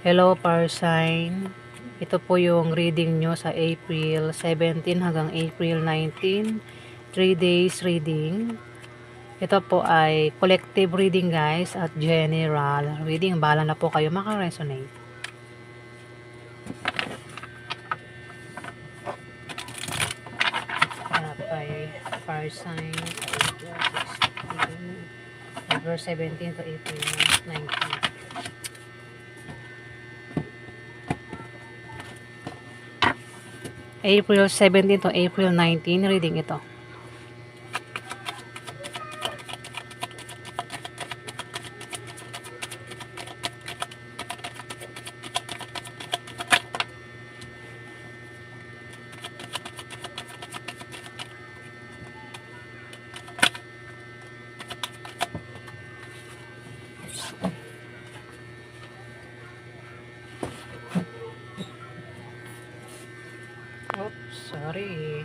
Hello, Power Sign. Ito po yung reading nyo sa April 17 hanggang April 19. 3 days reading. Ito po ay collective reading guys at general reading. Bahala na po kayo makaresonate. At by Power Sign sa April 16. April 17 to April 19. April 17 to April 19 reading ito. Oops, sorry.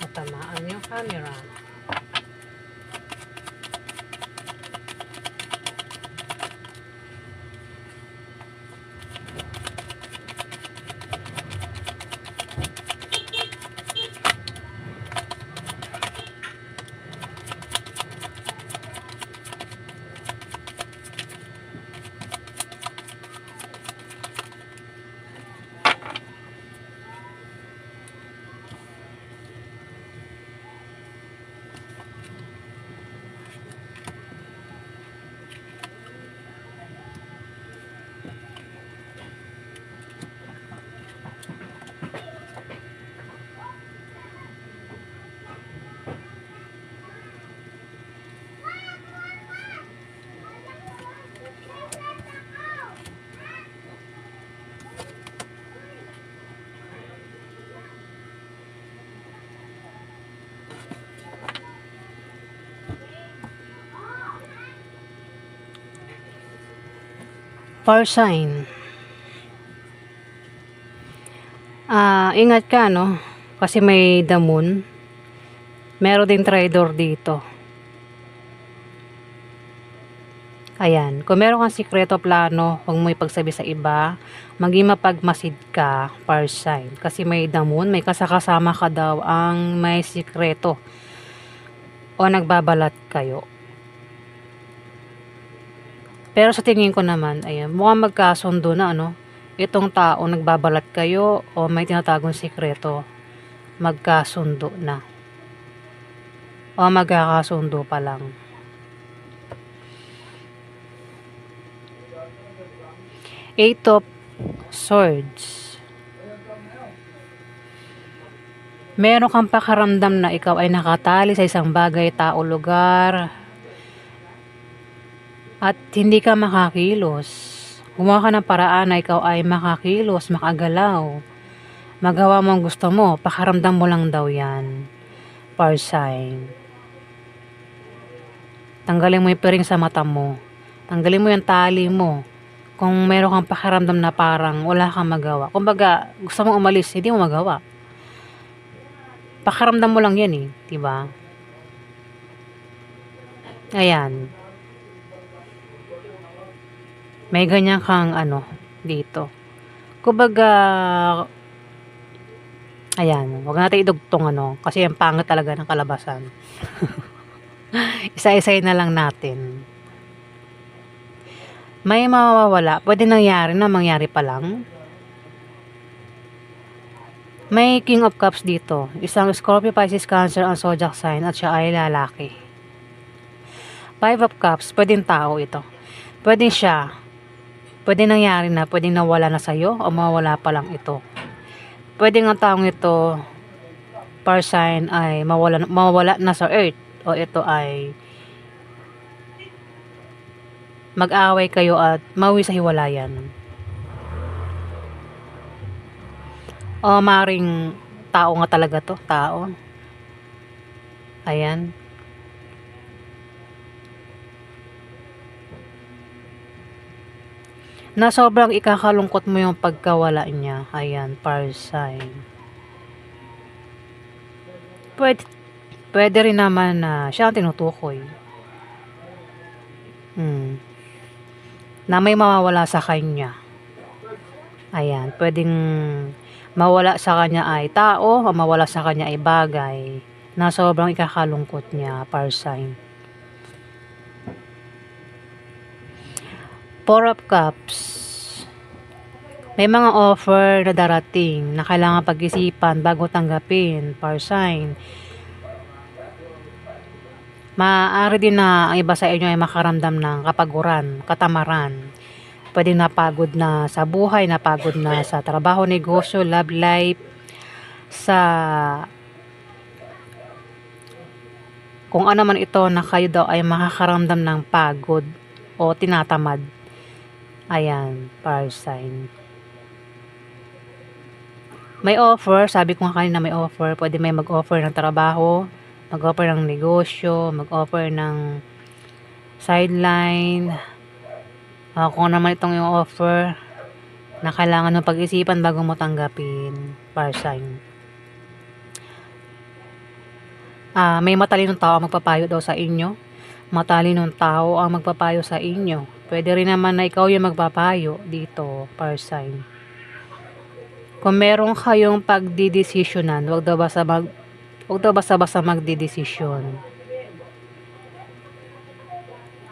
Natamaan yung camera. Power sign. Ingat ka no, kasi may damon. Meron din traidor dito. Ayan, kung meron kang sikreto plano, huwag mo ipagsabi sa iba. Maging mapagmasid ka, power sign. Kasi may damon, may kasakasama ka daw ang may sikreto. O nagbabalat kayo. Pero sa tingin ko naman, ayan, mukhang magkasundo na ano. Itong tao nagbabalat kayo o may tinatagong sikreto. Magkasundo na. O magkakasundo pa lang. Eight of Swords. Meron kang pakaramdam na ikaw ay nakatali sa isang bagay, tao, lugar at hindi ka makakilos. Gumawa ka ng paraan na ikaw ay makakilos, makagalaw. Magawa mo ang gusto mo, pakaramdam mo lang daw yan. Power sign. Tanggalin mo yung piring sa mata mo. Tanggalin mo yung tali mo. Kung meron kang pakaramdam na parang wala kang magawa. Kumbaga, gusto mong umalis, hindi mo magawa. Pakaramdam mo lang yan eh, diba? Ayan. May ganyan kang ano, dito. Kumbaga, ayan, wag natin idugtong ano, kasi ang pangit talaga ng kalabasan. Isa-isay na lang natin. May mawawala, pwede nangyari na mangyari pa lang. May King of Cups dito. Isang Scorpio, Pisces, Cancer ang zodiac sign at siya ay lalaki. Five of Cups, pwedeng tao ito. Pwede siya. Pwede nangyari na, pwedeng nawala na sa'yo o mawala pa lang ito. Pwede nga taong ito, power sign ay mawala na sa earth o ito ay mag-away kayo at mawi sa hiwalayan. O maring tao nga talaga to, tao. Ayan. Na sobrang ikakalungkot mo yung pagkawala niya. Ayan, power sign. Pwede rin naman na siya ang tinutukoy. Hmm. Na may mawawala sa kanya. Ayan, pwedeng mawala sa kanya ay tao o mawala sa kanya ay bagay na sobrang ikakalungkot niya, fire sign. Four of Cups. May mga offer na darating na kailangan pag-isipan bago tanggapin, fire sign. Maaari din na ang iba sa inyo ay makaramdam ng kapaguran, katamaran. Pwedeng napagod na sa buhay, napagod na sa trabaho, negosyo, love life, sa kung ano man ito na kayo daw ay makakaramdam ng pagod o tinatamad. Ayan, fire sign. May offer, sabi ko nga kanina may offer, pwede may mag-offer ng trabaho, mag-offer ng negosyo, mag-offer ng sideline, kung naman itong yung offer na kailangan mo pag-isipan bago mo tanggapin, fire sign. May matalinong tao ang magpapayo daw sa inyo. Matalinong tao ang magpapayo sa inyo. Pwede rin naman na ikaw yung magpapayo dito, fire sign. Kung meron kayong pagdidesisyonan, wag daw basta-basta magdidesisyon.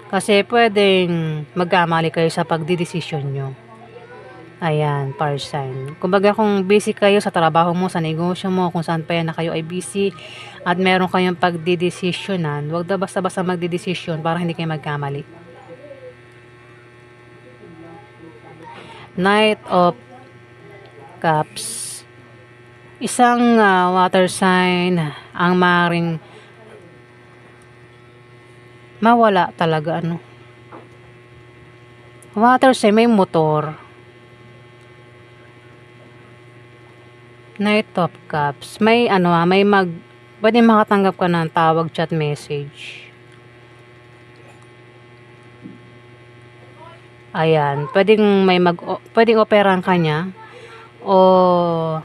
Kasi pwedeng magkamali kayo sa pagdidesisyon nyo. Ayan, fire sign. Kumbaga kung busy kayo sa trabaho mo, sa negosyo mo, kung saan pa yan na kayo ay busy at meron kayong pagdidesisyonan, wag daw basta-basta magdidesisyon para hindi kayo magkamali. Knight of Cups. Isang water sign ang maring mawala talaga water sign, may motor. Knight of Cups, may pwede makatanggap ka ng tawag, chat, message. Ayan, pwedeng operan ka niya o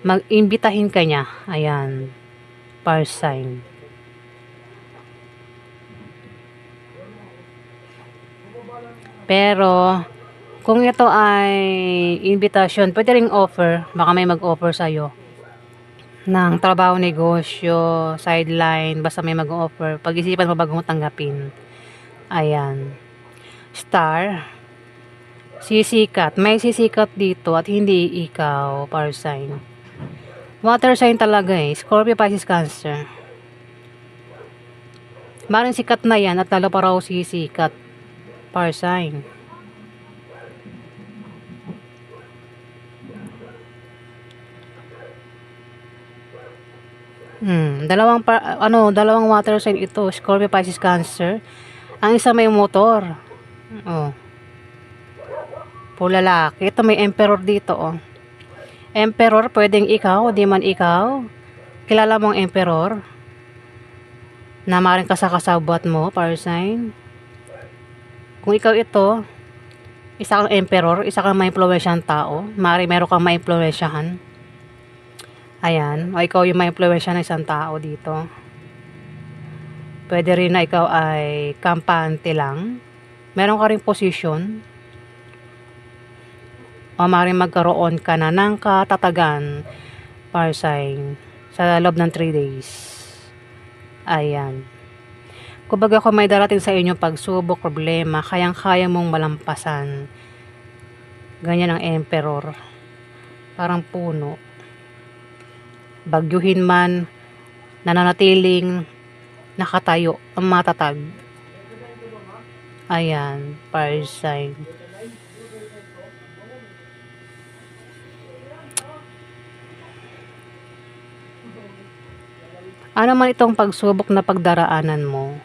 mag-imbitahin ka niya. Ayan, fire sign. Pero kung ito ay invitation, pwede ring offer, baka may mag-offer sa'yo ng trabaho, negosyo, sideline, basta may mag-offer. Pag-isipan mo bago mo tanggapin. Ayan. Star. Sisikat. May sisikat dito at hindi ikaw, fire sign. Water sign talaga Scorpio, Pisces, Cancer. Maring sikat na yan at lalo pa raw sisikat, fire sign. Dalawang water sign ito, Scorpio, Pisces, Cancer. Ang isa may motor. Puro lalaki. Ito may emperor dito, Emperor, pwedeng ikaw, di man ikaw. Kilala mong emperor na maring kasakasabot mo, fire sign. Kung ikaw ito, isa kang emperor, isa kang ma-influensyahan tao, meron kang ma-influensyahan. Ayan, o ikaw yung ma-influensya ng isang tao dito. Pwede rin na ikaw ay kampante lang. Meron ka rin posisyon. O maaaring magkaroon ka na ng katatagan, fire sign, sa loob ng 3 days. Ayan. Kumbaga kung may darating sa inyo pagsubok, problema, kayang-kaya mong malampasan. Ganyan ang emperor. Parang puno. Bagyuhin man, nananatiling nakatayo ang matatag. Ayan, fire sign. Ano man itong pagsubok na pagdaraanan mo,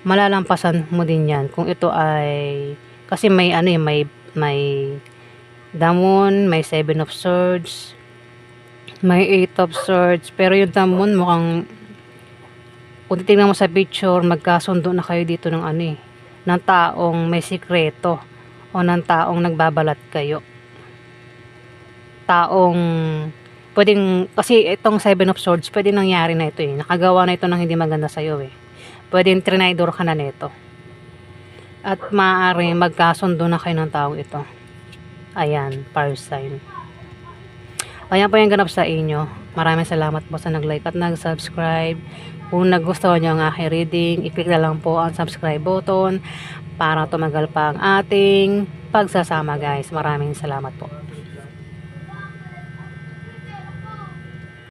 malalampasan mo din yan. Kung ito ay, kasi may damon, may 7 of swords, may 8 of swords, pero yung damon mukhang, kung titignan mo sa picture, magkasundo na kayo dito ng ng taong may sikreto o ng taong nagbabalat kayo. Taong pwedeng, kasi itong 7 of swords, pwede nangyari na ito nakagawa na ito ng hindi maganda sa'yo pwedeng trinidor ka na nito. At maaaring magkasundo na kayo ng taong ito. Ayan, fire sign. Ayan po yung ganap sa inyo. Maraming salamat po sa nag-like at nag-subscribe. Kung nagustuhan nyo ang aking reading, i-click na lang po ang subscribe button para tumagal pa ang ating pagsasama guys. Maraming salamat po.